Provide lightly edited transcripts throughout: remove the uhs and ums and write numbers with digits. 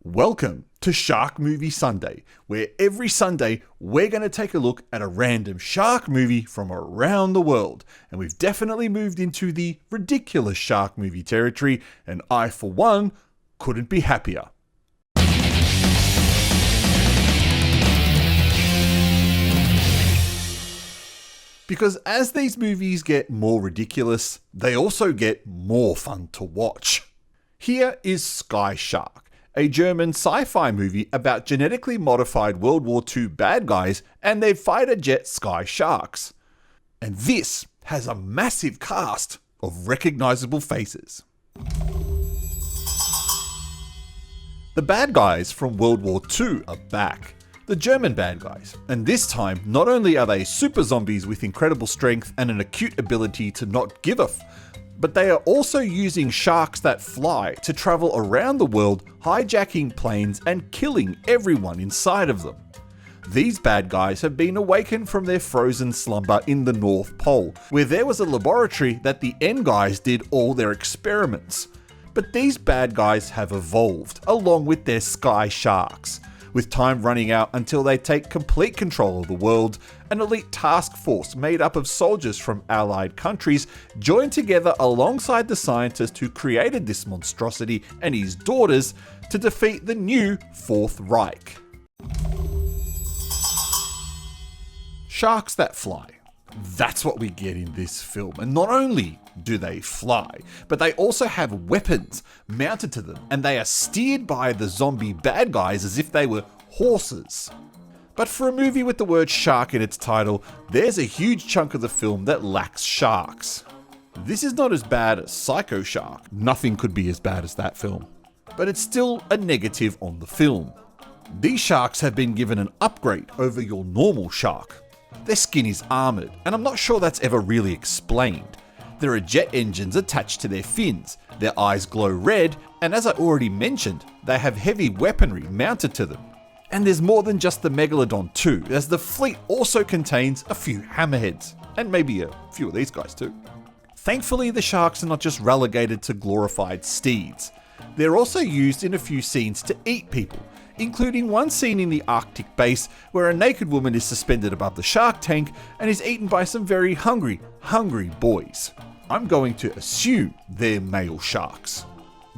Welcome to Shark Movie Sunday, where every Sunday we're going to take a look at a random shark movie from around the world. And we've definitely moved into the ridiculous shark movie territory, and I, for one, couldn't be happier. Because as these movies get more ridiculous, they also get more fun to watch. Here is Sky Shark, a German sci-fi movie about genetically modified World War II bad guys and their fighter jet Sky Sharks. And this has a massive cast of recognizable faces. The bad guys from World War II are back. The German bad guys. And this time, not only are they super zombies with incredible strength and an acute ability to not give a but they are also using sharks that fly to travel around the world, hijacking planes and killing everyone inside of them. These bad guys have been awakened from their frozen slumber in the North Pole, where there was a laboratory that the N guys did all their experiments. But these bad guys have evolved, along with their sky sharks. With time running out until they take complete control of the world, an elite task force made up of soldiers from allied countries joined together alongside the scientist who created this monstrosity and his daughters to defeat the new Fourth Reich. Sharks that fly. That's what we get in this film. And not only do they fly, but they also have weapons mounted to them, and they are steered by the zombie bad guys as if they were horses. But for a movie with the word shark in its title, there's a huge chunk of the film that lacks sharks. This is not as bad as Psycho Shark. Nothing could be as bad as that film. But it's still a negative on the film. These sharks have been given an upgrade over your normal shark. Their skin is armoured, and I'm not sure that's ever really explained. There are jet engines attached to their fins, their eyes glow red, and as I already mentioned, they have heavy weaponry mounted to them. And there's more than just the Megalodon too, as the fleet also contains a few hammerheads, and maybe a few of these guys too. Thankfully, the sharks are not just relegated to glorified steeds. They're also used in a few scenes to eat people, including one scene in the Arctic base where a naked woman is suspended above the shark tank and is eaten by some very hungry boys. I'm going to assume they're male sharks.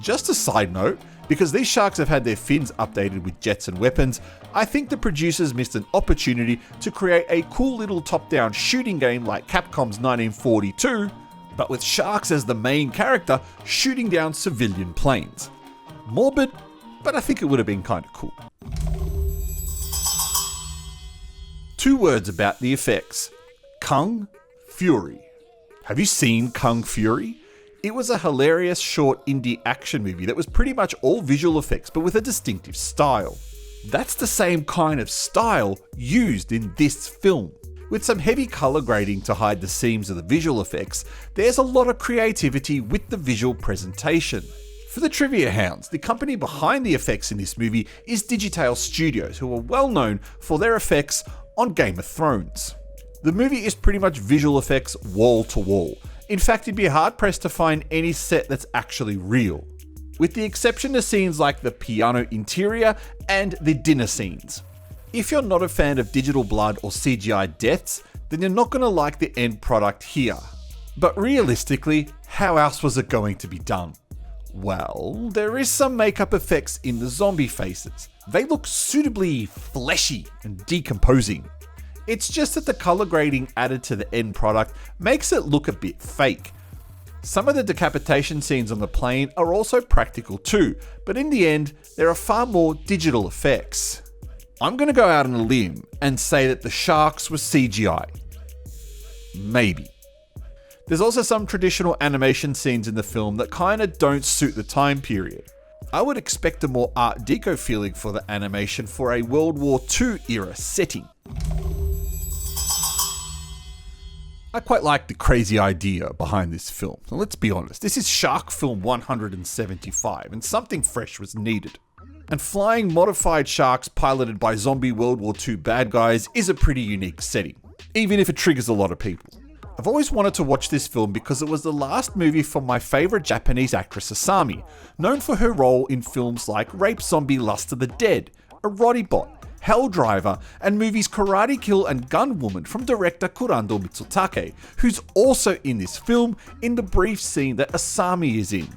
Just a side note, because these sharks have had their fins updated with jets and weapons, I think the producers missed an opportunity to create a cool little top-down shooting game like Capcom's 1942, but with sharks as the main character shooting down civilian planes. Morbid, but I think it would have been kind of cool. 2 words about the effects. Kung Fury. Have you seen Kung Fury? It was a hilarious short indie action movie that was pretty much all visual effects but with a distinctive style. That's the same kind of style used in this film. With some heavy colour grading to hide the seams of the visual effects, there's a lot of creativity with the visual presentation. For the trivia hounds, the company behind the effects in this movie is Digital Studios, who are well known for their effects on Game of Thrones. The movie is pretty much visual effects wall to wall. In fact, you'd be hard pressed to find any set that's actually real, with the exception of scenes like the piano interior and the dinner scenes. If you're not a fan of digital blood or CGI deaths, then you're not going to like the end product here. But realistically, how else was it going to be done? Well, there is some makeup effects in the zombie faces. They look suitably fleshy and decomposing. It's just that the color grading added to the end product makes it look a bit fake. Some of the decapitation scenes on the plane are also practical too, but in the end, there are far more digital effects. I'm going to go out on a limb and say that the sharks were CGI. Maybe. There's also some traditional animation scenes in the film that kinda don't suit the time period. I would expect a more Art Deco feeling for the animation for a World War II era setting. I quite like the crazy idea behind this film. Now, let's be honest, this is Shark Film 175 and something fresh was needed. And flying modified sharks piloted by zombie World War II bad guys is a pretty unique setting, even if it triggers a lot of people. I've always wanted to watch this film because it was the last movie from my favourite Japanese actress Asami, known for her role in films like Rape Zombie Lust of the Dead, Erodibot, Hell Driver, and movies Karate Kill and Gun Woman from director Kurando Mitsutake, who's also in this film in the brief scene that Asami is in.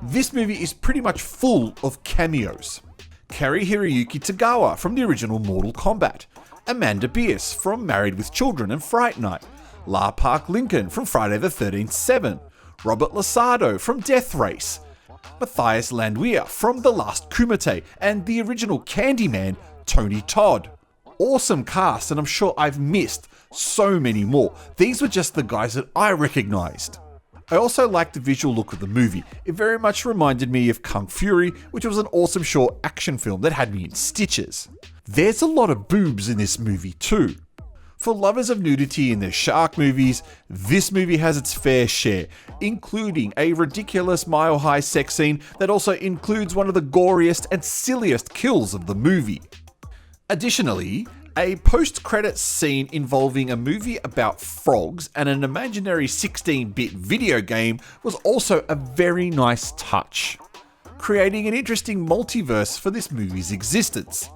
This movie is pretty much full of cameos. Cary Hiroyuki Tagawa from the original Mortal Kombat, Amanda Bierce from Married with Children and Fright Night, La Park Lincoln from Friday the 13th 7, Robert Lasado from Death Race, Matthias Landwehr from The Last Kumite, and the original Candyman, Tony Todd. Awesome cast, and I'm sure I've missed so many more. These were just the guys that I recognised. I also liked the visual look of the movie. It very much reminded me of Kung Fury, which was an awesome short action film that had me in stitches. There's a lot of boobs in this movie too. For lovers of nudity in their shark movies, this movie has its fair share, including a ridiculous mile-high sex scene that also includes one of the goriest and silliest kills of the movie. Additionally, a post-credits scene involving a movie about frogs and an imaginary 16-bit video game was also a very nice touch, creating an interesting multiverse for this movie's existence.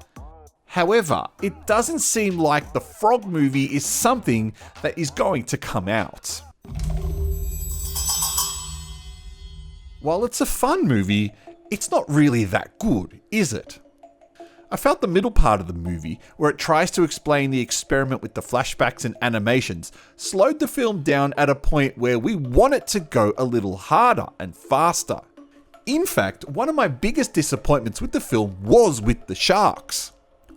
However, it doesn't seem like the frog movie is something that is going to come out. While it's a fun movie, it's not really that good, is it? I felt the middle part of the movie, where it tries to explain the experiment with the flashbacks and animations, slowed the film down at a point where we want it to go a little harder and faster. In fact, one of my biggest disappointments with the film was with the sharks.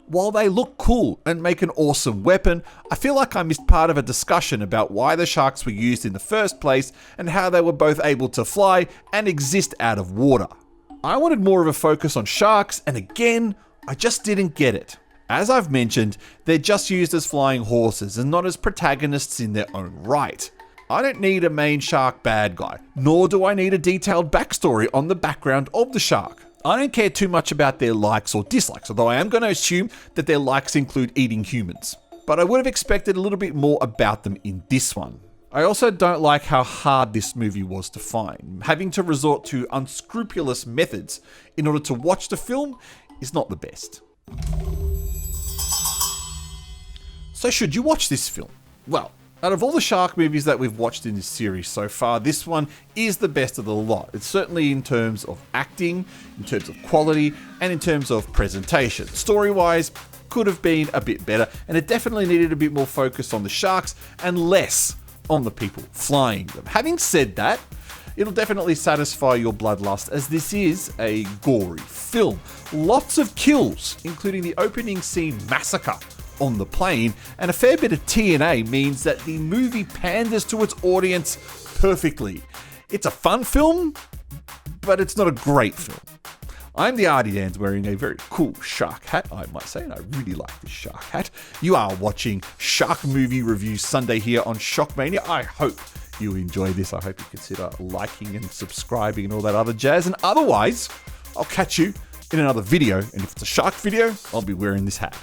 While they look cool and make an awesome weapon, I feel like I missed part of a discussion about why the sharks were used in the first place and how they were both able to fly and exist out of water. I wanted more of a focus on sharks, and again, I just didn't get it. As I've mentioned, they're just used as flying horses and not as protagonists in their own right. I don't need a main shark bad guy, nor do I need a detailed backstory on the background of the shark. I don't care too much about their likes or dislikes, although I am going to assume that their likes include eating humans. But I would have expected a little bit more about them in this one. I also don't like how hard this movie was to find. Having to resort to unscrupulous methods in order to watch the film is not the best. So should you watch this film? Well, out of all the shark movies that we've watched in this series so far, this one is the best of the lot. It's certainly in terms of acting, in terms of quality, and in terms of presentation. Story-wise, could have been a bit better, and it definitely needed a bit more focus on the sharks and less on the people flying them. Having said that, it'll definitely satisfy your bloodlust, as this is a gory film. Lots of kills, including the opening scene massacre on the plane, and a fair bit of TNA means that the movie panders to its audience perfectly. It's a fun film, but it's not a great film. I'm the Artie Dans, wearing a very cool shark hat, I might say, and I really like this shark hat. You are watching Shark Movie Review Sunday here on Shockmania. I hope you enjoy this. I hope you consider liking and subscribing and all that other jazz. And otherwise, I'll catch you in another video. And if it's a shark video, I'll be wearing this hat.